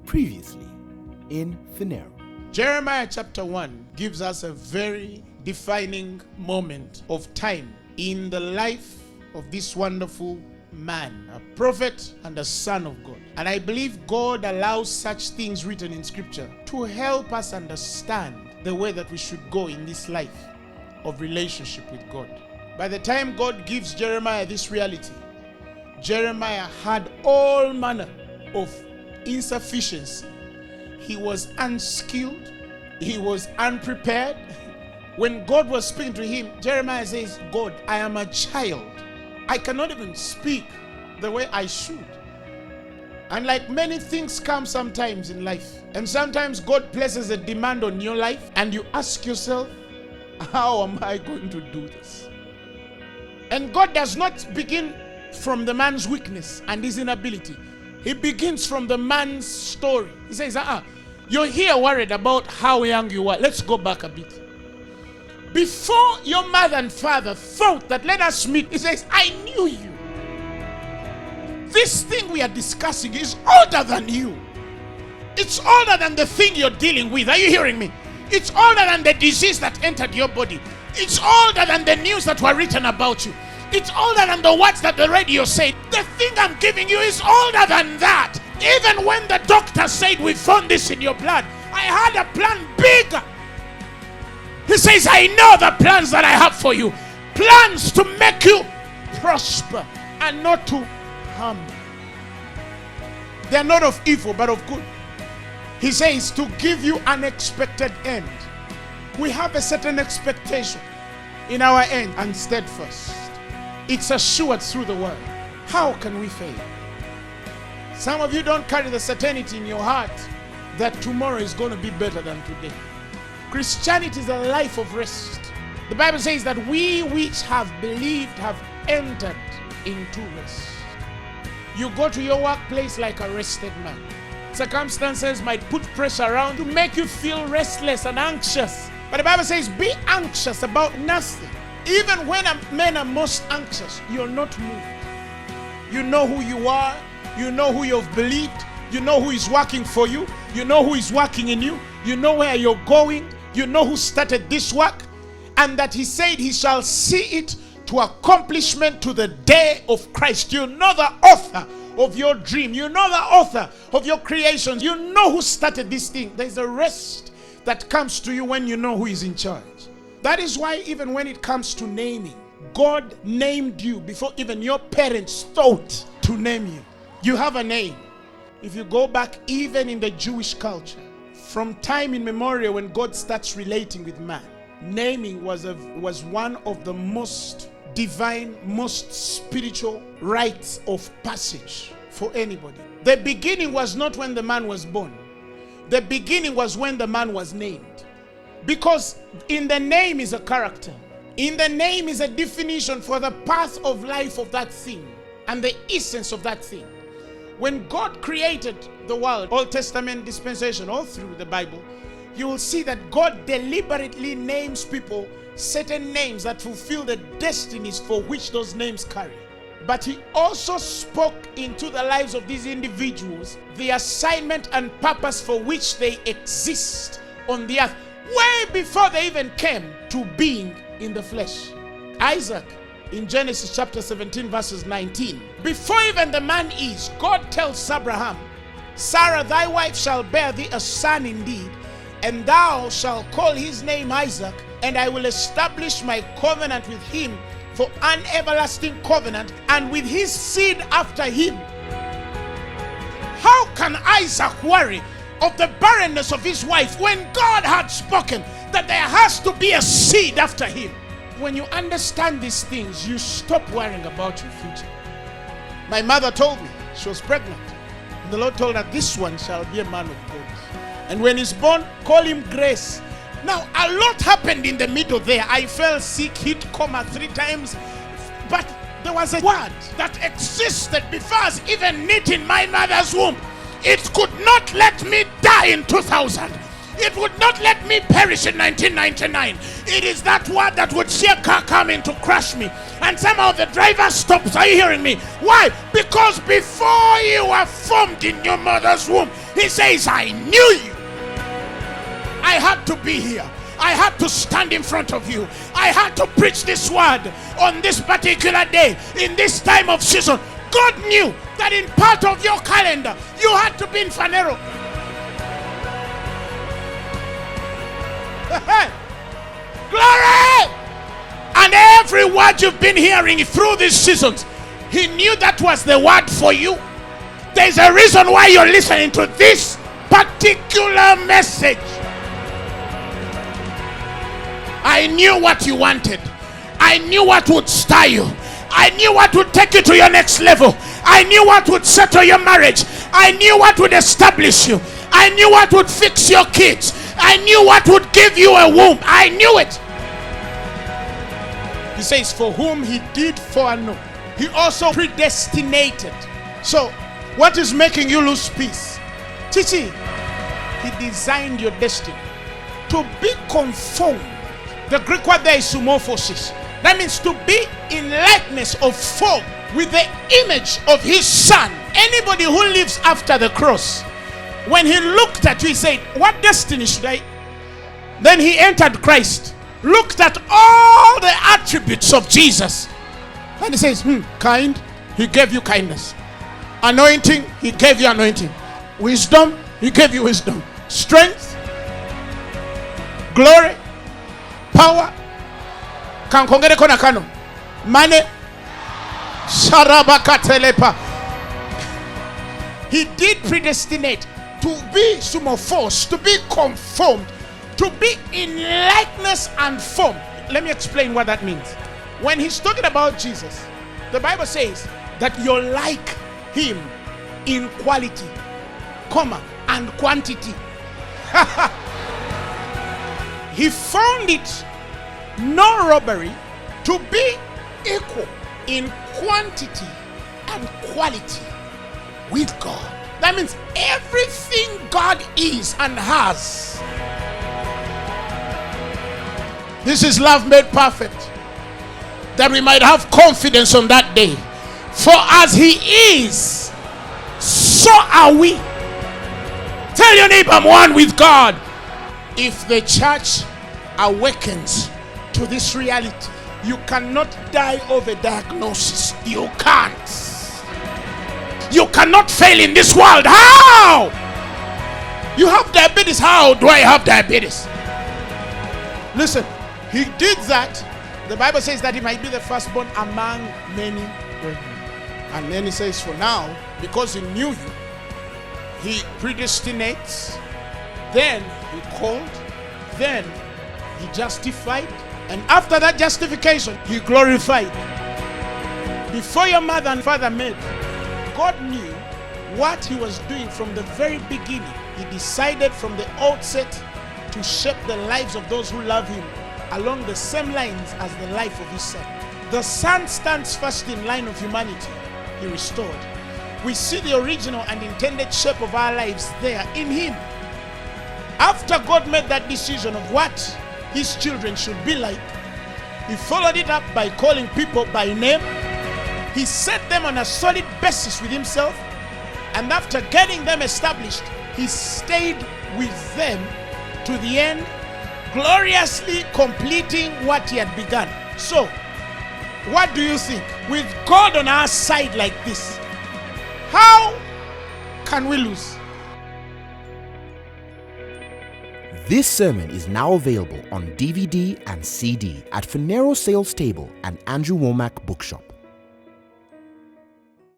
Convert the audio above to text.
Previously in Phaneroo. Jeremiah chapter 1 gives us a very defining moment of time in the life of this wonderful man, a prophet and a son of God. And I believe God allows such things written in scripture to help us understand the way that we should go in this life of relationship with God. By the time God gives Jeremiah this reality, Jeremiah had all manner of insufficiency. He was unskilled. He was unprepared. When God was speaking to him, Jeremiah says, God, I am a child. I cannot even speak the way I should. And like many things come sometimes in life, and sometimes God places a demand on your life, and you ask yourself, how am I going to do this? And God does not begin from the man's weakness and his inability. He begins from the man's story. He says, you're here worried about how young you are. Let's go back a bit. Before your mother and father thought that let us meet, he says, I knew you. This thing we are discussing is older than you. It's older than the thing you're dealing with. Are you hearing me? It's older than the disease that entered your body. It's older than the news that were written about you. It's older than the words that the radio said. The thing I'm giving you is older than that. Even when the doctor said we found this in your blood, I had a plan bigger. He says, I know the plans that I have for you. Plans to make you prosper and not to harm you. They are not of evil but of good. He says to give you an expected end. We have a certain expectation in our end and steadfast. It's assured through the word. How can we fail? Some of you don't carry the certainty in your heart that tomorrow is going to be better than today. Christianity is a life of rest. The Bible says that we which have believed have entered into rest. You go to your workplace like a rested man. Circumstances might put pressure around to make you feel restless and anxious. But the Bible says, be anxious about nothing. Even when men are most anxious, you're not moved. You know who you are. You know who you've believed. You know who is working for you. You know who is working in you. You know where you're going. You know who started this work. And that he said he shall see it to accomplishment to the day of Christ. You know the author of your dream. You know the author of your creations. You know who started this thing. There's a rest that comes to you when you know who is in charge. That is why even when it comes to naming, God named you before even your parents thought to name you. You have a name. If you go back even in the Jewish culture, from time immemorial when God starts relating with man, naming was one of the most divine, most spiritual rites of passage for anybody. The beginning was not when the man was born. The beginning was when the man was named. Because in the name is a character. In the name is a definition for the path of life of that thing and the essence of that thing. When God created the world, Old Testament dispensation, all through the Bible, you will see that God deliberately names people certain names that fulfill the destinies for which those names carry. But he also spoke into the lives of these individuals the assignment and purpose for which they exist on the earth, way before they even came to being in the flesh. Isaac, in Genesis chapter 17 verses 19, before even the man is, God tells Abraham, Sarah thy wife shall bear thee a son indeed, and thou shalt call his name Isaac, and I will establish my covenant with him for an everlasting covenant, and with his seed after him. How can Isaac worry of the barrenness of his wife when God had spoken that there has to be a seed after him? When you understand these things, you stop worrying about your future. My mother told me she was pregnant, and the Lord told her, this one shall be a man of God. And when he's born, call him Grace. Now, a lot happened in the middle there. I fell sick, hit coma 3 times. But there was a word that existed before I was even knit in my mother's womb. It could not let me die in 2000. It would not let me perish in 1999. It is that word that would see a car coming to crush me. And somehow the driver stops. Are you hearing me? Why? Because before you were formed in your mother's womb, He says, I knew you. I had to be here. I had to stand in front of you. I had to preach this word on this particular day, in this time of season. God knew that in part of your calendar, you had to be in Phaneroo. Glory! And every word you've been hearing through these seasons, he knew that was the word for you. There's a reason why you're listening to this particular message. I knew what you wanted. I knew what would stir you. I knew what would take you to your next level. I knew what would settle your marriage. I knew what would establish you. I knew what would fix your kids. I knew what would give you a womb. I knew it. He says, for whom he did foreknow, he also predestinated. So, what is making you lose peace? Chichi, he designed your destiny to be conformed. The Greek word there is sumorphosis. That means to be in likeness of form with the image of his son. Anybody who lives after the cross, when he looked at you, he said, what destiny should I? Then he entered Christ, looked at all the attributes of Jesus, and he says, kind, he gave you kindness. Anointing, he gave you anointing. Wisdom, he gave you wisdom. Strength, glory, power, kankongereko na kano, money, sharabakatelepa. He did predestinate to be sumorphos, to be conformed, to be in likeness and form. Let me explain what that means. When he's talking about Jesus, the Bible says that you're like him in quality, and quantity. He found it no robbery to be equal in quantity and quality with God. That means everything God is and has. This is love made perfect, that we might have confidence on that day. For as he is, so are we. Tell your neighbor, I'm one with God. If the church awakens to this reality, you cannot die of a diagnosis. You can't. You cannot fail in this world. How? You have diabetes. How do I have diabetes? Listen, he did that. The Bible says that he might be the firstborn among many brethren. And then he says, for now, because he knew you, he predestinates, then he called, then he justified, and after that justification, he glorified. Before your mother and father met, God knew what he was doing from the very beginning. He decided from the outset to shape the lives of those who love him along the same lines as the life of his son. The son stands first in line of humanity. He restored. We see the original and intended shape of our lives there in him. After God made that decision of what his children should be like, he followed it up by calling people by name. He set them on a solid basis with himself, and after getting them established, he stayed with them to the end, gloriously completing what he had begun. So, what do you think? With God on our side like this, how can we lose? This sermon is now available on DVD and CD at Phaneroo Sales Table and Andrew Womack Bookshop.